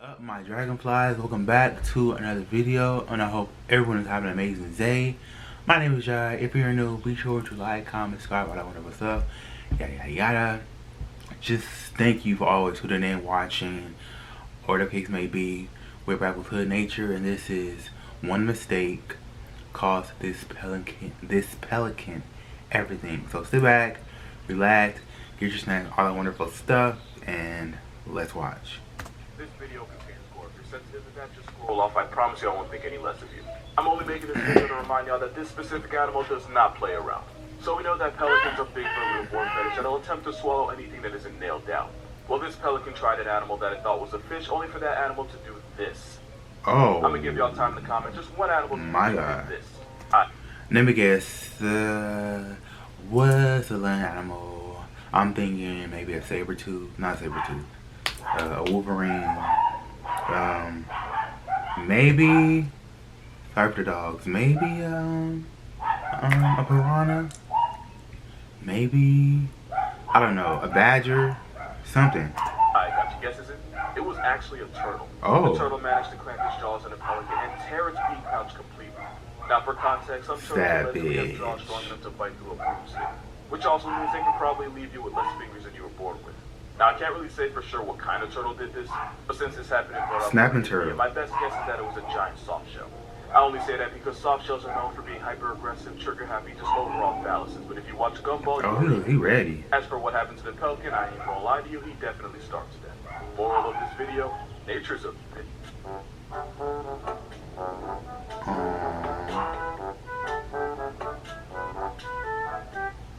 Up my dragonflies, welcome back to another video, and I hope everyone is having an amazing day. My name is Jai. If you're new, be sure to like, comment, subscribe, all that whatever stuff, yada yada yada. Just thank you for always tuning in, watching, or the case may be. We're back with Hood Nature, and this is one mistake cost this pelican everything. So sit back, relax, get your snacks, all that wonderful stuff, and let's watch. This video contains gore. If you're sensitive to that, just scroll off. I promise you I won't think any less of you. I'm only making this video to remind y'all that this specific animal does not play around. So we know that pelicans are big for a little born fetish and will attempt to swallow anything that isn't nailed down. Well, this pelican tried an animal that it thought was a fish, only for that animal to do this. Oh. I'm gonna give y'all time to comment. Just one animal my did God. this. Let me guess. What's a land animal? I'm thinking maybe a saber tooth, not saber tooth. A wolverine. Maybe. Sorry for the dogs. Maybe a piranha. Maybe, I don't know, a badger, something. I got your guesses in. It was actually a turtle. Oh. The turtle managed to clamp its jaws in a pelican and tear its beak pouch completely. Now, for context, some turtles allegedly have jaws strong enough to bite through a broomstick, which also means they can probably leave you with less fingers than you were born with. Now, I can't really say for sure what kind of turtle did this, but since this happened in brought up Snapping turtle. my best guess is that it was a giant soft shell. I only say that because soft shells are known for being hyper-aggressive, trigger-happy, just overall phalluses. But if you watch Gumball, he ready. As for what happened to the pelican, I ain't gonna lie to you, he definitely starved to death. Moral of this video, nature's a bitch.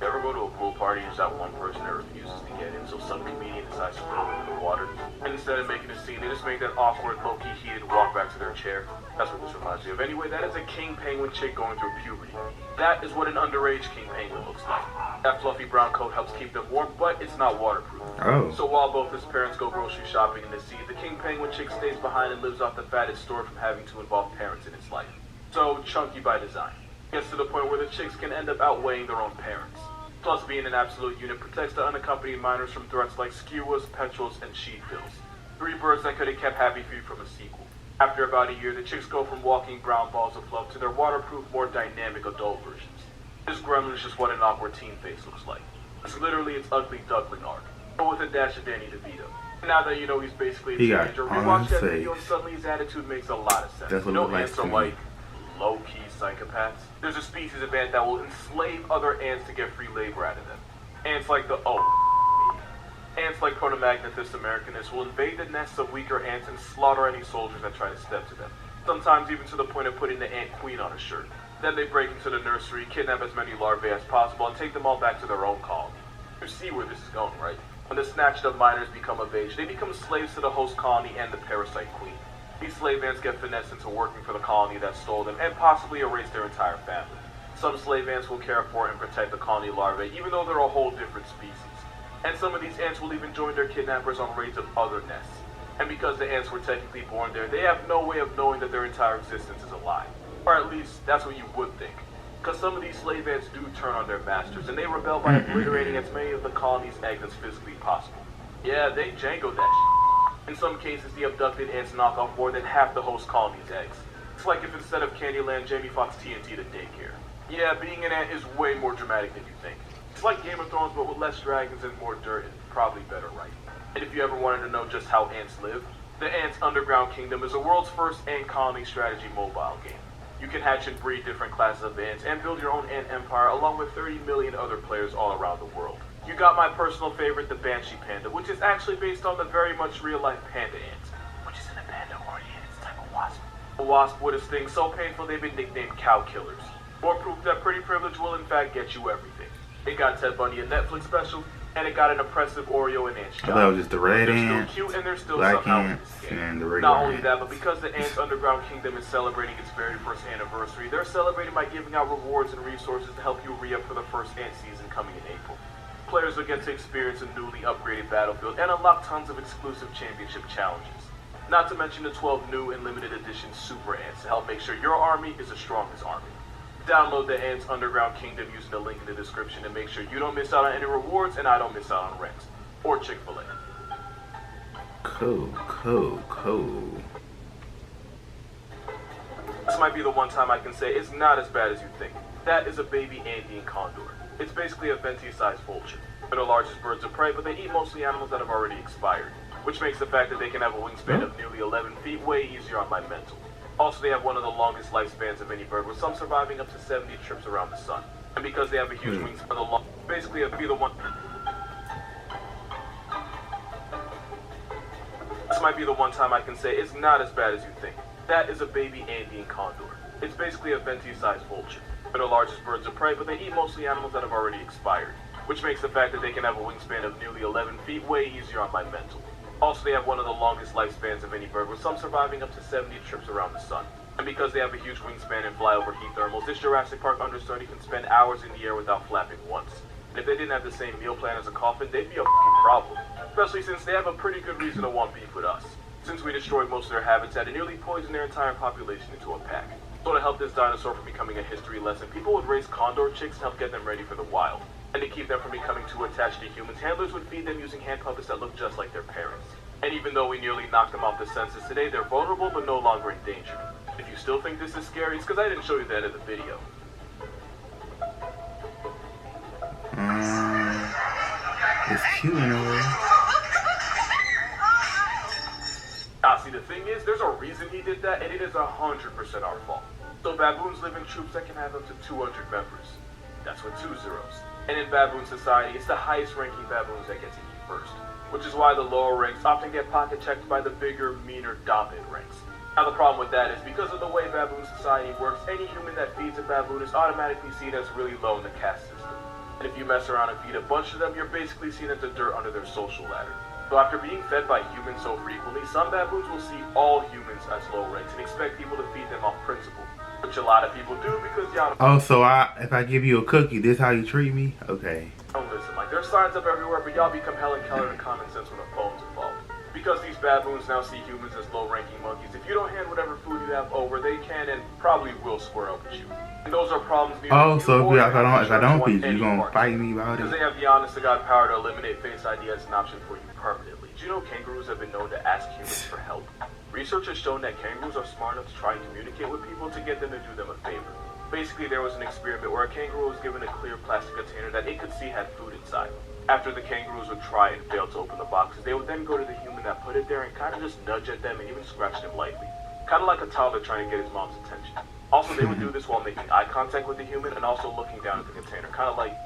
Ever go to a pool party and that one person that refuses to get in, so some comedian decides to throw them in the water? And instead of making a scene, they just make that awkward, low-key heated walk back to their chair? That's what this reminds me of. Anyway, that is a king penguin chick going through puberty. That is what an underage king penguin looks like. That fluffy brown coat helps keep them warm, but it's not waterproof. Oh. So while both his parents go grocery shopping in the sea, the king penguin chick stays behind and lives off the fat it's stored from having to involve parents in its life. So chunky by design. Gets to the point where the chicks can end up outweighing their own parents. Plus, being an absolute unit protects the unaccompanied minors from threats like skuas, petrels, and sheepbills. 3 birds that could have kept Happy Feet from a sequel. After about a year, the chicks go from walking brown balls of love to their waterproof, more dynamic adult versions. This gremlin is just what an awkward teen face looks like. It's literally its ugly duckling arc, but with a dash of Danny DeVito. Now that you know he's basically a teenager, rewatch that video and suddenly his attitude makes a lot of sense. You know, ants are like low-key psychopaths. There's a species of ant that will enslave other ants to get free labor out of them. Ants like the Ants like Protomagnathus americanus will invade the nests of weaker ants and slaughter any soldiers that try to step to them. Sometimes even to the point of putting the ant queen on a shirt. Then they break into the nursery, kidnap as many larvae as possible, and take them all back to their own colony. You see where this is going, right? When the snatched up minors become of age, they become slaves to the host colony and the parasite queen. These slave ants get finessed into working for the colony that stole them and possibly erase their entire family. Some slave ants will care for and protect the colony larvae, even though they're a whole different species. And some of these ants will even join their kidnappers on raids of other nests. And because the ants were technically born there, they have no way of knowing that their entire existence is a lie. Or at least, that's what you would think. Because some of these slave ants do turn on their masters, and they rebel by obliterating as many of the colony's eggs as physically possible. Yeah, they Django that shit. In some cases, the abducted ants knock off more than half the host colony's eggs. It's like if instead of Candyland, Jamie Foxx TNT to daycare. Yeah, being an ant is way more dramatic than you think. It's like Game of Thrones, but with less dragons and more dirt, and probably better writing. And if you ever wanted to know just how ants live, the Ants Underground Kingdom is the world's first ant colony strategy mobile game. You can hatch and breed different classes of ants and build your own ant empire along with 30 million other players all around the world. You got my personal favorite, the Banshee Panda, which is actually based on the very much real-life panda ant, which is an panda or ants type of wasp. A wasp with a sting so painful they've been nicknamed cow killers. More proof that pretty privilege will in fact get you everything. It got Ted Bundy a Netflix special, and it got an oppressive Oreo and ant job. That was just the red They're ants, still cute and they're still black somehow ants, and the regular Not only ants. that, but because the Ants Underground Kingdom is celebrating its very first anniversary, they're celebrating by giving out rewards and resources to help you re-up for the first ant season coming in April. Players will get to experience a newly upgraded battlefield and unlock tons of exclusive championship challenges. Not to mention the 12 new and limited edition Super Ants to help make sure your army is the strongest army. Download the Ants Underground Kingdom using the link in the description to make sure you don't miss out on any rewards and I don't miss out on rents. Or Chick-fil-A. Cool. This might be the one time I can say it's not as bad as you think. That is a baby Andean condor. It's basically a venti-sized vulture. They're the largest birds of prey, but they eat mostly animals that have already expired, which makes the fact that they can have a wingspan of nearly 11 feet way easier on my mental. Also, they have one of the longest lifespans of any bird, with some surviving up to 70 trips around the sun. And because they have a huge wingspan, basically it'd be the one. This might be the one time I can say it's not as bad as you think. That is a baby Andean condor. It's basically a venti-sized vulture. They're the largest birds of prey, but they eat mostly animals that have already expired, which makes the fact that they can have a wingspan of nearly 11 feet way easier on my mental. Also, they have one of the longest lifespans of any bird, with some surviving up to 70 trips around the sun. And because they have a huge wingspan and fly over heat thermals, this Jurassic Park understudy can spend hours in the air without flapping once. And if they didn't have the same meal plan as a coffin, they'd be a f***ing problem. Especially since they have a pretty good reason to want beef with us, since we destroyed most of their habitat and nearly poisoned their entire population into a pack. So to help this dinosaur from becoming a history lesson, people would raise condor chicks to help get them ready for the wild. And to keep them from becoming too attached to humans, handlers would feed them using hand puppets that look just like their parents. And even though we nearly knocked them off the census today, they're vulnerable but no longer in danger. If you still think this is scary, it's because I didn't show you the end of the video. It's cute in a way. See, the thing is, there's a reason he did that, and it is 100% our fault. So baboons live in troops that can have up to 200 members. That's with 2 zeros. And in baboon society, it's the highest ranking baboons that get to eat first, which is why the lower ranks often get pocket checked by the bigger, meaner, dominant ranks. Now the problem with that is because of the way baboon society works, any human that feeds a baboon is automatically seen as really low in the caste system. And if you mess around and feed a bunch of them, you're basically seen as the dirt under their social ladder. So after being fed by humans so frequently, some baboons will see all humans as low ranks and expect people to feed them off principle, which a lot of people do because y'all. Oh, so if I give you a cookie, this how you treat me? Okay. Don't listen, like there's signs up everywhere, but y'all become Helen Keller to common sense when a phone's involved. Because these baboons now see humans as low-ranking monkeys, if you don't hand whatever food you have over, they can and probably will square up with you. And those are problems. Oh, so if I don't feed you, you gonna fight me about it? Because they have the honest-to-God power to eliminate Face ID as an option for you permanently. Do you know kangaroos have been known to ask humans for help? Research has shown that kangaroos are smart enough to try and communicate with people to get them to do them a favor. Basically, there was an experiment where a kangaroo was given a clear plastic container that it could see had food inside. After the kangaroos would try and fail to open the boxes, they would then go to the human that put it there and kind of just nudge at them and even scratch them lightly. Kind of like a toddler trying to get his mom's attention. Also, they would do this while making eye contact with the human and also looking down at the container, kind of like,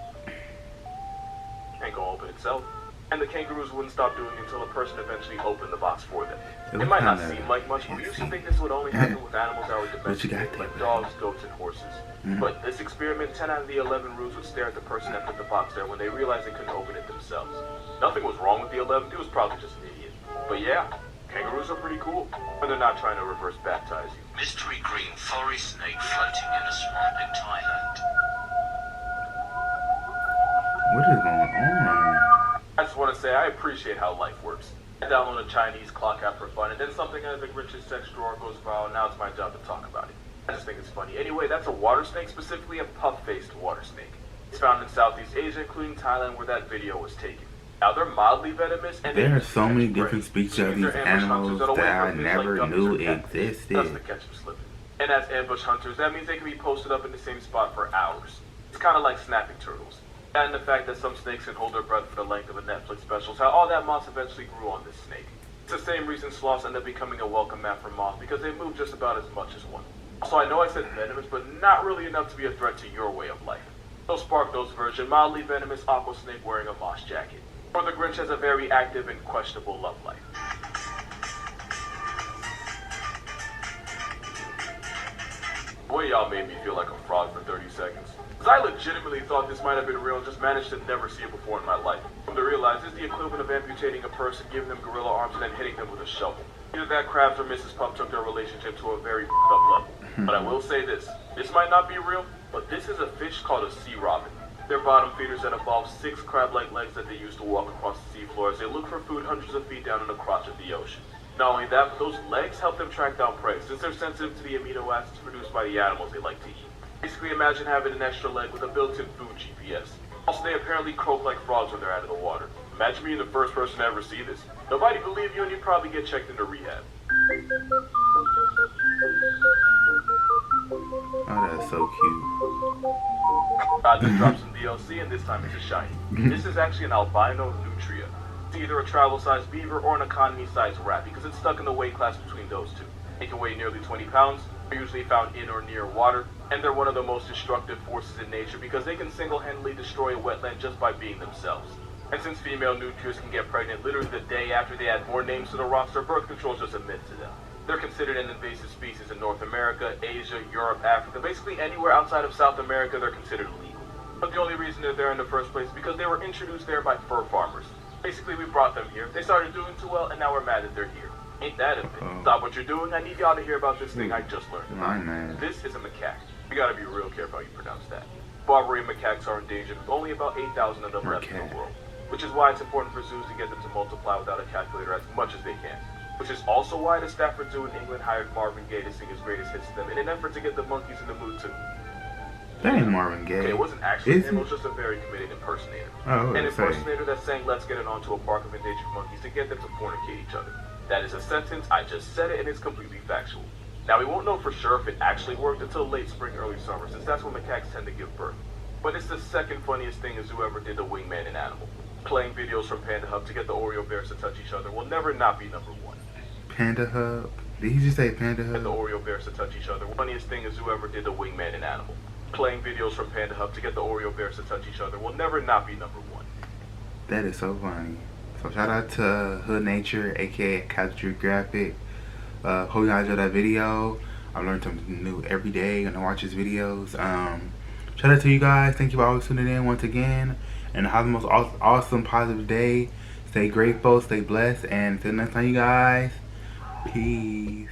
ain't gonna open itself. And the kangaroos wouldn't stop doing it until a person eventually opened the box for them. It might not seem like much, but we used to think this would only happen with animals that were domesticated, like dogs, goats, and horses. But this experiment, 10 out of the 11 roos would stare at the person that put the box there when they realized they couldn't open it themselves. Nothing was wrong with the 11th, it was probably just an idiot. But yeah, kangaroos are pretty cool, when they're not trying to reverse baptize you. Mystery green forest snake floating in a swamp in Thailand. What is going on? I just want to say I appreciate how life works. I downloaded a Chinese clock app for fun, and then something out of the Grinch's sex drawer goes viral, and now it's my job to talk about it. I just think it's funny. Anyway, that's a water snake, specifically a puff-faced water snake. It's found in Southeast Asia, including Thailand, where that video was taken. Now, they're mildly venomous, and there are so many different species of these animals that I never knew existed. That's to catch them slipping. And as ambush hunters, that means they can be posted up in the same spot for hours. It's kind of like snapping turtles. And the fact that some snakes can hold their breath for the length of a Netflix special is how all that moss eventually grew on this snake. It's the same reason sloths end up becoming a welcome mat for moths, because they move just about as much as one. So I know I said venomous, but not really enough to be a threat to your way of life. So Sparknose version, mildly venomous aqua snake wearing a moss jacket. Or the Grinch has a very active and questionable love life. Boy, y'all made me feel like a fraud for 30 seconds. Because I legitimately thought this might have been real and just managed to never see it before in my life. Come to realize it's the equivalent of amputating a person, giving them gorilla arms, and then hitting them with a shovel. Either that Krabs or Mrs. Puff took their relationship to a very f***ed up level. But I will say this might not be real, but this is a fish called a sea robin. They're bottom feeders that evolved 6 crab-like legs that they use to walk across the seafloor as they look for food hundreds of feet down in the crotch of the ocean. Not only that, but those legs help them track down prey, since they're sensitive to the amino acids produced by the animals they like to eat. Basically, imagine having an extra leg with a built-in food GPS. Also, they apparently croak like frogs when they're out of the water. Imagine being the first person to ever see this. Nobody believed you and you'd probably get checked into rehab. Oh, that's so cute. I just dropped some DLC and this time it's a shiny. This is actually an albino nutria. It's either a travel-sized beaver or an economy-sized rat because it's stuck in the weight class between those two. They can weigh nearly 20 pounds, they're usually found in or near water, and they're one of the most destructive forces in nature because they can single-handedly destroy a wetland just by being themselves. And since female nutrias can get pregnant literally the day after they add more names to the roster, birth control is just a myth to them. They're considered an invasive species in North America, Asia, Europe, Africa, basically anywhere outside of South America they're considered illegal. But the only reason they're there in the first place is because they were introduced there by fur farmers. Basically, we brought them here, they started doing too well, and now we're mad that they're here. Ain't that a bit? Stop what you're doing, I need y'all to hear about this thing I just learned about. This is a macaque. You gotta be real careful how you pronounce that. Barbary macaques are endangered with only about 8,000 of them left in the world. Which is why it's important for zoos to get them to multiply without a calculator as much as they can. Which is also why the Stafford Zoo in England hired Marvin Gaye to sing his greatest hits to them in an effort to get the monkeys in the mood too. That ain't Marvin Gaye. Okay, it wasn't actually him, it was just a very committed impersonator. Oh, An impersonator that sang Let's Get It On to a park of endangered monkeys to get them to fornicate each other. That is a sentence, I just said it, and it's completely factual. Now, we won't know for sure if it actually worked until late spring, early summer, since that's when macaques tend to give birth. But it's the second funniest thing a zoo ever did to wingman an animal. Playing videos from Panda Hub to get the Oreo bears to touch each other will never not be number one. Panda Hub? Did he just say Panda Hub? And the Oreo bears to touch each other. Funniest thing a zoo ever did to wingman an animal. Playing videos from Panda Hub to get the Oreo bears to touch each other will never not be number one. That is so funny. So shout out to Hood Nature, aka Capture Geographic. Hope you guys enjoyed that video. I learned something new every day and I watch his videos. Shout out to you guys. Thank you for always tuning in once again. And have the most awesome, positive day. Stay grateful, stay blessed, and until next time, you guys. Peace.